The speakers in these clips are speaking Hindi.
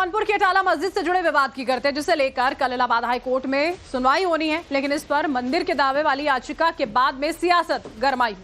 जौनपुर की अटाला मस्जिद से जुड़े विवाद की करते हैं, जिसे लेकर कल इलाहाबाद हाई कोर्ट में सुनवाई होनी है, लेकिन इस पर मंदिर के दावे वाली याचिका के बाद में सियासत गरमाई।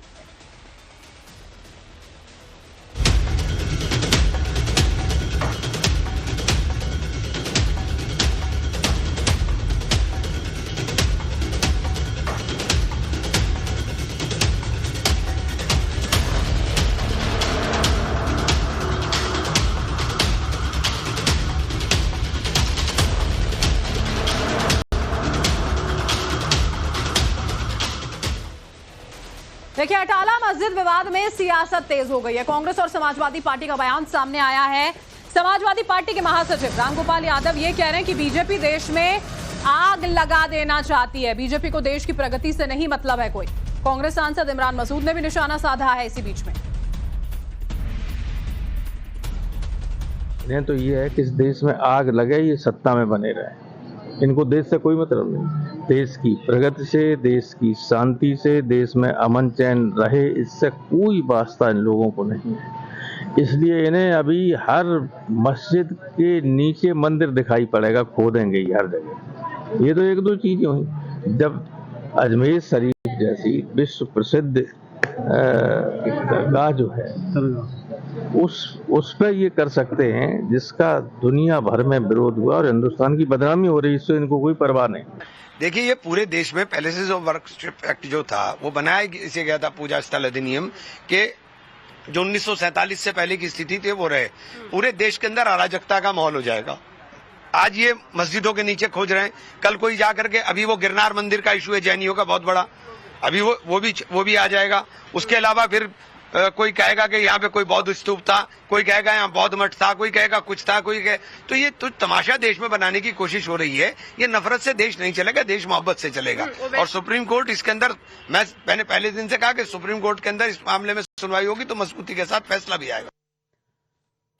देखिए, अटाला मस्जिद विवाद में सियासत तेज हो गई है। कांग्रेस और समाजवादी पार्टी का बयान सामने आया है। समाजवादी पार्टी के महासचिव रामगोपाल यादव ये कह रहे हैं कि बीजेपी देश में आग लगा देना चाहती है, बीजेपी को देश की प्रगति से नहीं मतलब है कोई। कांग्रेस सांसद इमरान मसूद ने भी निशाना साधा है इसी बीच में। तो ये है कि इस देश में आग लगे, ये सत्ता में बने रहे, इनको देश से कोई मतलब नहीं। देश की प्रगति से, देश की शांति से, देश में अमन चैन रहे, इससे कोई वास्ता इन लोगों को नहीं है। इसलिए इन्हें अभी हर मस्जिद के नीचे मंदिर दिखाई पड़ेगा, खोदेंगे ही हर जगह। ये तो एक दो चीजें हुई। जब अजमेर शरीफ जैसी विश्व प्रसिद्ध दरगाह जो है, उस पर ये कर सकते हैं जिसका दुनिया भर में विरोध हुआ और हिंदुस्तान की बदनामी हो रही है, इससे इनको कोई परवाह नहीं। देखिए, ये पूरे देश में पहले से जो वर्कशिप एक्ट जो था वो बनाया इसे गया था, पूजा स्थल अधिनियम के, जो 1947 से पहले की स्थिति थी वो रहे। पूरे देश के अंदर अराजकता का माहौल हो जाएगा। आज ये मस्जिदों के नीचे खोज रहे हैं, कल कोई जाकर के, अभी वो गिरनार मंदिर का इशू है जैनियों का बहुत बड़ा, अभी वो भी आ जाएगा। उसके अलावा फिर कोई कहेगा कि यहाँ पे कोई बौद्ध स्तूप था, कोई कहेगा यहाँ बौद्ध मठ था, कोई कहेगा कुछ था, कोई कहे तो ये तो तमाशा देश में बनाने की कोशिश हो रही है। ये नफरत से देश नहीं चलेगा, देश मोहब्बत से चलेगा। और सुप्रीम कोर्ट इसके अंदर, मैंने पहले दिन से कहा कि सुप्रीम कोर्ट के अंदर इस मामले में सुनवाई होगी तो मजबूती के साथ फैसला भी आएगा।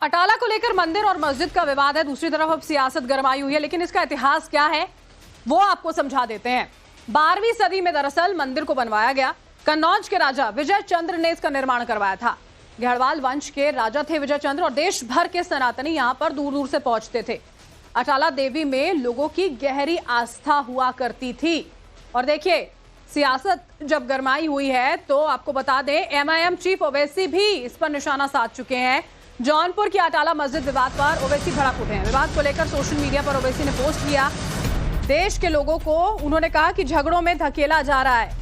अटाला को लेकर मंदिर और मस्जिद का विवाद है, दूसरी तरफ अब सियासत गरमाई हुई है, लेकिन इसका इतिहास क्या है वो आपको समझा देते हैं। 12वीं सदी में दरअसल मंदिर को बनवाया गया। कन्नौज के राजा विजय चंद्र ने इसका निर्माण करवाया था। गढ़वाल वंश के राजा थे विजय चंद्र, और देश भर के सनातनी यहां पर दूर दूर से पहुंचते थे। अटाला देवी में लोगों की गहरी आस्था हुआ करती थी। और देखिए, सियासत जब गरमाई हुई है तो आपको बता दें, एमआईएम चीफ ओवैसी भी इस पर निशाना साध चुके हैं। जौनपुर की अटाला मस्जिद विवाद पर ओवैसी भड़क उठे हैं। विवाद को लेकर सोशल मीडिया पर ओवैसी ने पोस्ट किया। देश के लोगों को उन्होंने कहा कि झगड़ों में धकेला जा रहा है।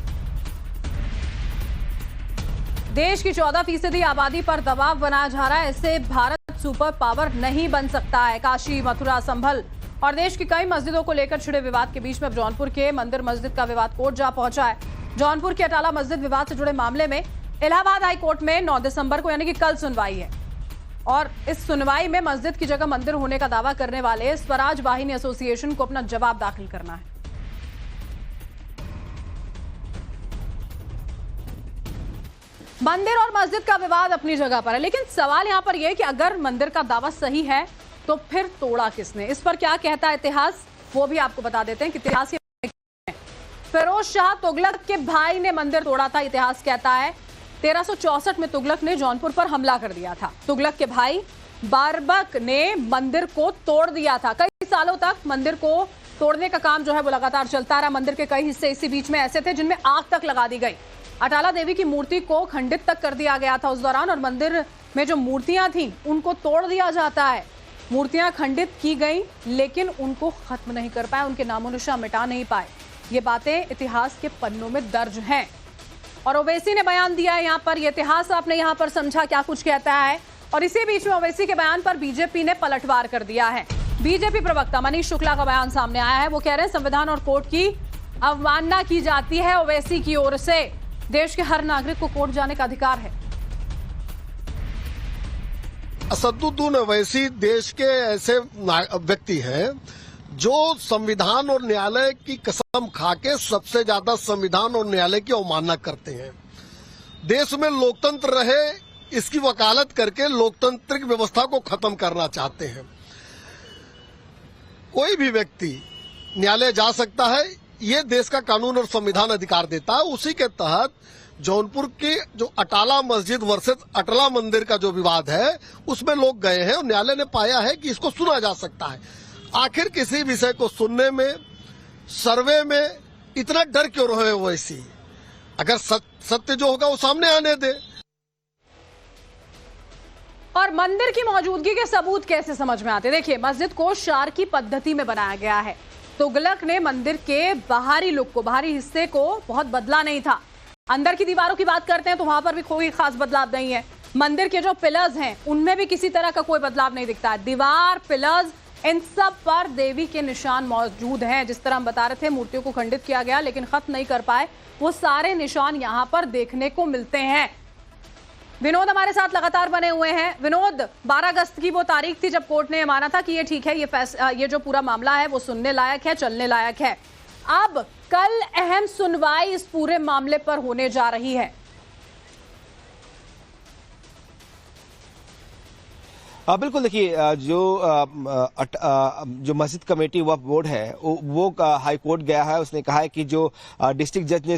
देश की 14% आबादी पर दबाव बनाया जा रहा है, इससे भारत सुपर पावर नहीं बन सकता है। काशी, मथुरा, संभल और देश की कई मस्जिदों को लेकर छिड़े विवाद के बीच में अब जौनपुर के मंदिर मस्जिद का विवाद कोर्ट जा पहुंचा है। जौनपुर के अटाला मस्जिद विवाद से जुड़े मामले में इलाहाबाद हाई कोर्ट में 9 दिसंबर को यानी कि कल सुनवाई है, और इस सुनवाई में मस्जिद की जगह मंदिर होने का दावा करने वाले स्वराज वाहिनी एसोसिएशन को अपना जवाब दाखिल करना है। मंदिर और मस्जिद का विवाद अपनी जगह पर है, लेकिन सवाल यहां पर यह कि अगर मंदिर का दावा सही है तो फिर तोड़ा किसने? इस पर क्या कहता है इतिहास, वो भी आपको बता देते हैं कि इतिहास फिरोज शाह तुगलक के भाई ने मंदिर तोड़ा था। इतिहास कहता है 1364 में तुगलक ने जौनपुर पर हमला कर दिया था। तुगलक के भाई बारबक ने मंदिर को तोड़ दिया था। कई सालों तक मंदिर को तोड़ने का काम जो है वो लगातार चलता रहा। मंदिर के कई हिस्से इसी बीच में ऐसे थे जिनमें आग तक लगा दी गई। अटाला देवी की मूर्ति को खंडित तक कर दिया गया था उस दौरान, और मंदिर में जो मूर्तियां थीं उनको तोड़ दिया जाता है। मूर्तियां खंडित की गई लेकिन उनको खत्म नहीं कर पाए, उनके नामो निशान मिटा नहीं पाए। ये बातें इतिहास के पन्नों में दर्ज हैं। और ओवैसी ने बयान दिया है यहाँ पर, ये इतिहास आपने यहाँ पर समझा क्या कुछ कहता है। और इसी बीच में ओवैसी के बयान पर बीजेपी ने पलटवार कर दिया है। बीजेपी प्रवक्ता मनीष शुक्ला का बयान सामने आया है। वो कह रहे हैं संविधान और कोर्ट की अवमानना की जाती है ओवैसी की ओर से। देश के हर नागरिक को कोर्ट जाने का अधिकार है। असदुद्दीन ओवैसी देश के ऐसे व्यक्ति हैं जो संविधान और न्यायालय की कसम खा के सबसे ज्यादा संविधान और न्यायालय की अवमानना करते हैं। देश में लोकतंत्र रहे इसकी वकालत करके लोकतांत्रिक व्यवस्था को खत्म करना चाहते हैं। कोई भी व्यक्ति न्यायालय जा सकता है, ये देश का कानून और संविधान अधिकार देता है। उसी के तहत जौनपुर के जो अटाला मस्जिद वर्सेस अटला मंदिर का जो विवाद है उसमें लोग गए हैं और न्यायालय ने पाया है कि इसको सुना जा सकता है। आखिर किसी विषय को सुनने में, सर्वे में इतना डर क्यों रहे वैसी? अगर सत्य जो होगा वो सामने आने दे। और मंदिर की मौजूदगी के सबूत कैसे समझ में आते? देखिए, मस्जिद को शार की पद्धति में बनाया गया है। तुगलक ने मंदिर के बाहरी लुक को, बाहरी हिस्से को बहुत बदला नहीं था। अंदर की दीवारों की बात करते हैं तो वहां पर भी कोई खास बदलाव नहीं है। मंदिर के जो पिलर्स हैं उनमें भी किसी तरह का कोई बदलाव नहीं दिखता है। दीवार, पिलर्स, इन सब पर देवी के निशान मौजूद हैं। जिस तरह हम बता रहे थे, मूर्तियों को खंडित किया गया लेकिन खत्म नहीं कर पाए, वो सारे निशान यहां पर देखने को मिलते हैं। विनोद हमारे साथ लगातार बने हुए हैं। विनोद, 12 अगस्त की वो तारीख थी जब कोर्ट ने माना था कि ये ठीक है, ये जो पूरा मामला है वो सुनने लायक है, चलने लायक है। अब कल अहम सुनवाई इस पूरे मामले पर होने जा रही है। बिल्कुल, देखिए, जो मस्जिद कमेटी वक्फ बोर्ड है वो हाई कोर्ट गया है। उसने कहा है कि जो डिस्ट्रिक्ट जज ने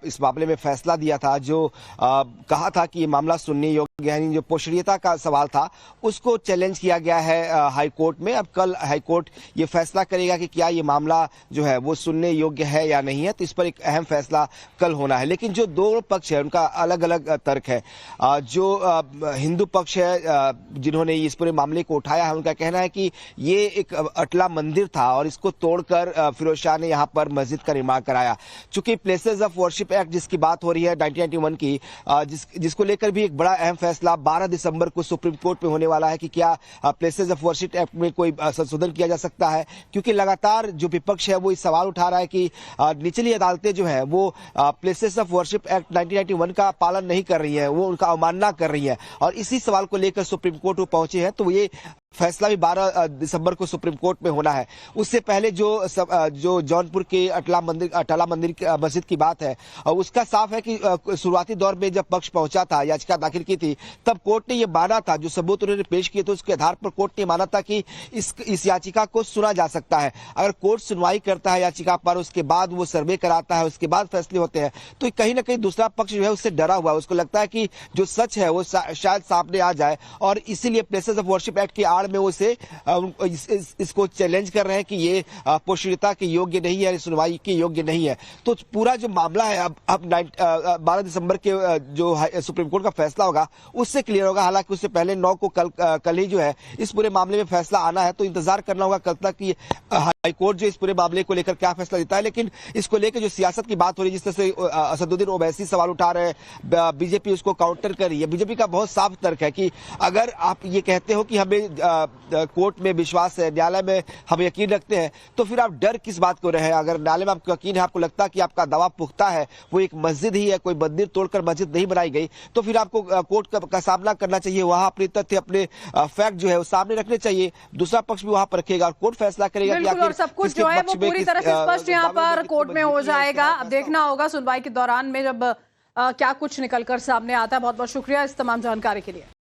इस मामले में फैसला दिया था, जो कहा था कि ये मामला सुनने योग्य है, जो पोषणीयता का सवाल था उसको चैलेंज किया गया है हाई कोर्ट में। अब कल हाई कोर्ट ये फैसला करेगा कि क्या ये मामला जो है वो सुनने योग्य है या नहीं है। तो इस पर एक अहम फैसला कल होना है। लेकिन जो दो पक्ष है उनका अलग अलग तर्क है। जो हिंदू पक्ष है जिन्होंने इस पूरे मामले को उठाया है, उनका कहना है कि ये एक अटला मंदिर था और इसको तोड़कर फिरोज शाह ने यहां पर मस्जिद का निर्माण कराया। चूंकि प्लेसेस ऑफ वर्शिप एक्ट जिसकी बात हो रही है 1991 की, जिसको लेकर भी एक बड़ा अहम फैसला 12 दिसंबर को सुप्रीम कोर्ट में होने वाला है कि क्या प्लेसेस ऑफ वर्शिप एक्ट में कोई संशोधन किया जा सकता है। क्योंकि लगातार जो विपक्ष है वो इस सवाल उठा रहा है कि निचली अदालतें जो है वो प्लेसेस ऑफ वर्शिप एक्ट 1991 का पालन नहीं कर रही है, वो उनका अवमानना कर रही है। और इसी सवाल को लेकर सुप्रीम कोर्ट में पहुंचे हैं। तो ये फैसला भी 12 दिसंबर को सुप्रीम कोर्ट में होना है। उससे पहले जो जौनपुर के अटला मंदिर मस्जिद की बात है, उसका साफ है कि शुरुआती दौर में जब पक्ष पहुंचा था, याचिका दाखिल की थी, तब कोर्ट ने यह माना था, जो सबूत उन्होंने पेश किए थे उसके आधार पर कोर्ट ने माना था कि इस याचिका को सुना जा सकता है। अगर कोर्ट सुनवाई करता है याचिका पर, उसके बाद वो सर्वे कराता है, उसके बाद फैसले होते हैं, तो कहीं ना कहीं दूसरा पक्ष जो है उससे डरा हुआ है। उसको लगता है कि जो सच है वो शायद सामने आ जाए, और इसीलिए प्लेसेस ऑफ वर्शिप एक्ट की आड़ में वो इसको चैलेंज कर रहे हैं कि ये पोषणीयता के योग्य नहीं है, सुनवाई के योग्य नहीं है। तो पूरा जो मामला है अब 12 दिसंबर के जो सुप्रीम कोर्ट का फैसला होगा उससे क्लियर होगा। हालांकि उससे पहले 9 को कल ही जो है इस पूरे मामले में फैसला आना है, तो इंतजार करना होगा कल तक कि हाई कोर्ट जो इस पूरे मामले को लेकर क्या फैसला देता है। लेकिन इसको लेकर जो सियासत की बात हो रही है, जिस तरह से असदुद्दीन ओवैसी सवाल उठा रहे हैं, बीजेपी उसको काउंटर कर रही है। बीजेपी का बहुत साफ तर्क है कि अगर आप ये कहते हो कि हमें कोर्ट में विश्वास है, न्यायालय में हम यकीन रखते हैं, तो फिर आप डर किस बात को रहे हैं? अगर न्यायालय में आपको यकीन है, आपको लगता है कि आपका दावा पुख्ता है, वो एक मस्जिद ही है, कोई मंदिर तोड़कर मस्जिद नहीं बनाई गई, तो फिर आपको कोर्ट का सामना करना चाहिए। वहां अपने तथ्य, अपने फैक्ट जो है वो सामने रखने चाहिए। दूसरा पक्ष भी वहां पर रखेगा और कोर्ट फैसला करेगा कि आखिर सब कुछ जो है वो पूरी तरह से स्पष्ट यहाँ पर कोर्ट में हो जाएगा। अब देखना होगा सुनवाई के दौरान में जब क्या कुछ निकलकर सामने आता है। बहुत बहुत शुक्रिया इस तमाम जानकारी के लिए।